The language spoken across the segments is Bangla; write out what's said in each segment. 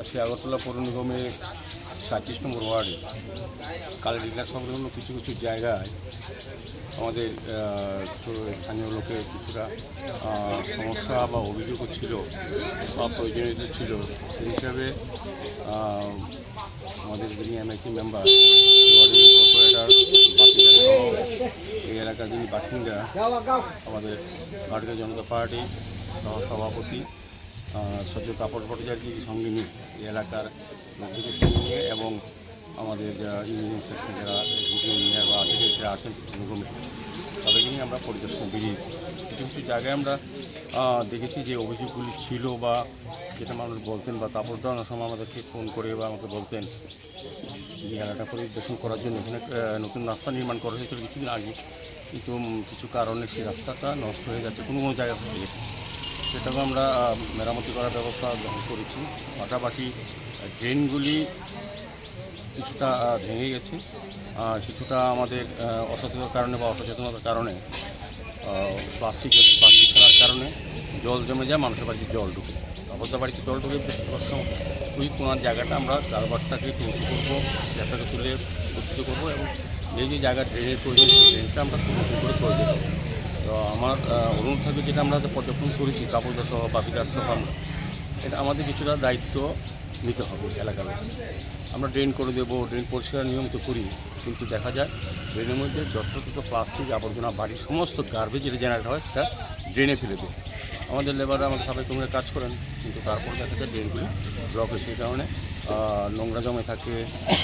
আজকে আগরতলা পৌর নিগমে 37 নম্বর ওয়ার্ডে কালীঘাট সংলগ্ন কিছু কিছু জায়গায় আমাদের স্থানীয় লোকের কিছুটা সমস্যা বা অভিযোগও ছিল বা প্রয়োজনীয়তা ছিল। সেই হিসাবে আমাদের যিনি এমআইসি মেম্বার কর্পোরেটর এই এলাকার যিনি বাসিন্দা আমাদের ভারতীয় জনতা পার্টি সভাপতি সহ্য কাপড় ভট্টাচার্যের সঙ্গে নিয়ে এই এলাকার লোকদের সঙ্গে নিয়ে এবং আমাদের যারা ইঞ্জিনিয়ারিং সেকশন যারা ইঞ্জিনিয়ার বা আর্কিটেক্টরা আছেন নিগমে তাদেরকে নিয়ে আমরা পরিদর্শনে বেরিয়েছি। কিছু কিছু জায়গায় আমরা দেখেছি যে অভিযোগগুলি ছিল বা যেটা মানুষ বলতেন বা তারপর অনেক সময় আমাদেরকে ফোন করে বা আমাকে বলতেন এই এলাকা পরিদর্শন করার জন্য এখানে নতুন রাস্তা নির্মাণ করা হয়েছিল কিছুদিন আগে, কিন্তু কিছু কারণে সেই রাস্তাটা নষ্ট হয়ে যাচ্ছে কোনো কোনো জায়গা থেকে। সেটাকে আমরা মেরামতি করার ব্যবস্থা গ্রহণ করেছি। পাশাপাশি ড্রেনগুলি কিছুটা ভেঙে গেছে, কিছুটা আমাদের অসচেতনতার কারণে বা অসচেতনতার কারণে প্লাস্টিক ফেলার কারণে জল জমে যায়, মানুষের বাড়িতে জল ঢুকে, অবস্থা বাড়িতে জল ঢুকে ওই কোনার জায়গাটা আমরা চারবারটাকে একটু উঁচু করবো, জায়গাটাকে তুলে উচ্চিত করবো এবং যে জায়গা ড্রেনের প্রয়োজন সেই ড্রেনটা আমরা নতুন করে করে দেবো। তো আমার অনুরোধ থাকবে যেটা আমরা পর্যবেক্ষণ করেছি কাপড়দা সহ বাপিদার সহ এটা আমাদের কিছুটা দায়িত্ব নিতে হবে এলাকার। আমরা ড্রেন করে দেবো, ড্রেন পরিষ্কার নিয়মিত করি, কিন্তু দেখা যায় ড্রেনের মধ্যে যত্রতত প্লাস্টিক আবর্জনা বাড়ির সমস্ত গার্বেজ যেটা জেনারেট হয় সেটা ড্রেনে ফেলে দেয়। আমাদের লেবাররা আমাদের সাবেক তোমরা কাজ করেন, কিন্তু তারপর দেখা যায় ড্রেনগুলি ব্লক হয়, সেই কারণে নোংরা জমে থাকে,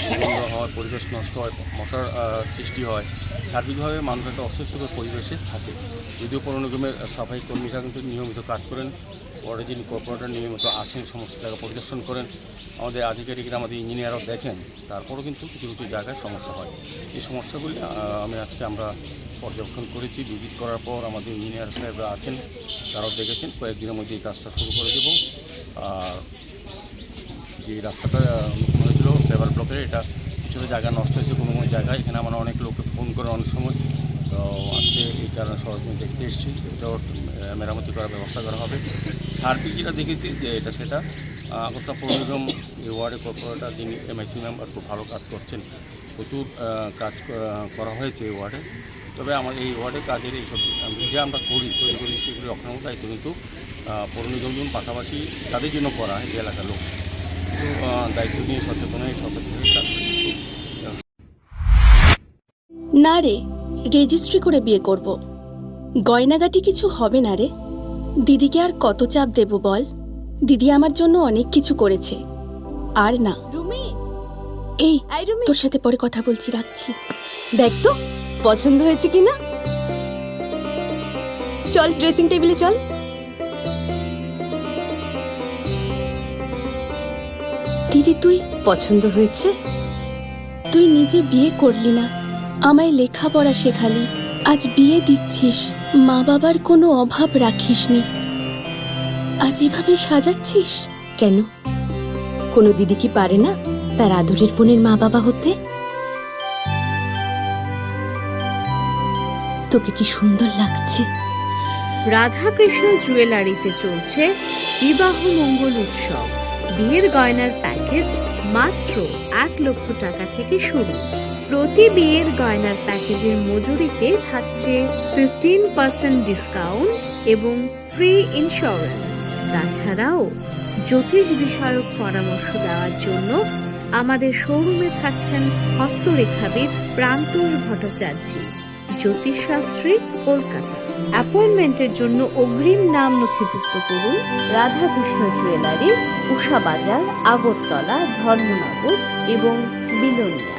দুর্গন্ধ হয়, পরিবেশ নষ্ট হয়, মশার সৃষ্টি হয়, সার্বিকভাবে মানুষ একটা অস্বস্তিকর পরিবেশে থাকে। যদিও পৌর নিগমের সাফাই কর্মীরা কিন্তু নিয়মিত কাজ করেন, পরে যিনি কর্পোরেটর নিয়মিত আসেন, সমস্ত জায়গা পরিদর্শন করেন, আমাদের আধিকারিকরা আমাদের ইঞ্জিনিয়ারও দেখেন, তারপরেও কিন্তু কিছু কিছু জায়গায় সমস্যা হয়। এই সমস্যাগুলি আমরা পর্যবেক্ষণ করেছি। ভিজিট করার পর আমাদের ইঞ্জিনিয়ার সাহেবরা আছেন, তারাও দেখেছেন। কয়েকদিনের মধ্যে এই কাজটা শুরু করে দেব। আর যে রাস্তাটা নতুন হয়েছিল ফেভার ব্লকের, এটা কিছুটা জায়গা নষ্ট হয়েছে কোনো কোনো জায়গায়। এখানে আমরা অনেক লোককে ফোন করে অনেক সময়, তো আজকে এই কারণে সরজমিন দেখতে এসেছি, এটাও মেরামতি করার ব্যবস্থা করা হবে। সার্বিক যেটা দেখেছি যে এটা সেটা আগরতলা পৌর নিগম এই ওয়ার্ডে কর্পোরেটর যিনি এমআইসি মেম্বার খুব ভালো কাজ করছেন, প্রচুর কাজ করা হয়েছে এই ওয়ার্ডে। তবে আমাদের এই ওয়ার্ডে কাজের এইসব যে আমরা তৈরি করি সেগুলি রক্ষণাবেক্ষণ দায়িত্ব কিন্তু পৌর নিগম যেমন পাশাপাশি তাদের জন্য করা হয় এই এলাকার লোক, কিন্তু দায়িত্ব নিয়ে সচেতন কাজ করি। না রে, রেজিস্ট্রি করে বিয়ে করব। গয়নাগাটি কিছু হবে না রে। দিদিকে আর কত চাপ দেব বল? দিদি আমার জন্য অনেক কিছু করেছে। আর না রুমি, এই রুমি, তোর সাথে পরে কথা বলছি, রাখছি। দেখ তো পছন্দ হয়েছে কিনা। চল ড্রেসিং টেবিলে চল। দিদি তুই পছন্দ হয়েছে? তুই নিজে বিয়ে করলি না, আমায় লেখাপড়া শেখালি, আজ বিয়ে দিচ্ছিস, মা বাবার কোনো অভাব রাখিসনি, আজ এভাবে সাজাচ্ছিস কেন? কোনো দিদি কি পারে না তার আদরের বোনের মা বাবা হতে? তোকে কি সুন্দর লাগছে। রাধাকৃষ্ণ জুয়েলারিতে চলছে বিবাহ মঙ্গল উৎসব। বিয়ের গয়নার প্যাকেজ মাত্র 1 লক্ষ টাকা থেকে শুরু। প্রতি বিয়ের গয়নার প্যাকেজের মজুরিতে থাকছে 15% ডিসকাউন্ট এবং ফ্রি ইন্স্যুরেন্স। তাছাড়াও জ্যোতিষ বিষয়ক পরামর্শ দেওয়ার জন্য আমাদের শোরুমে থাকছেন হস্তরেখাবিদ প্রান্তোষ ভট্টাচার্য, জ্যোতিষশাস্ত্রী, কলকাতা। অ্যাপয়েন্টমেন্টের জন্য অগ্রিম নাম নথিভুক্ত করুন রাধাকৃষ্ণ জুয়েলারি, উষা বাজার, আগরতলা, ধর্মনগর এবং বিলোনিয়া।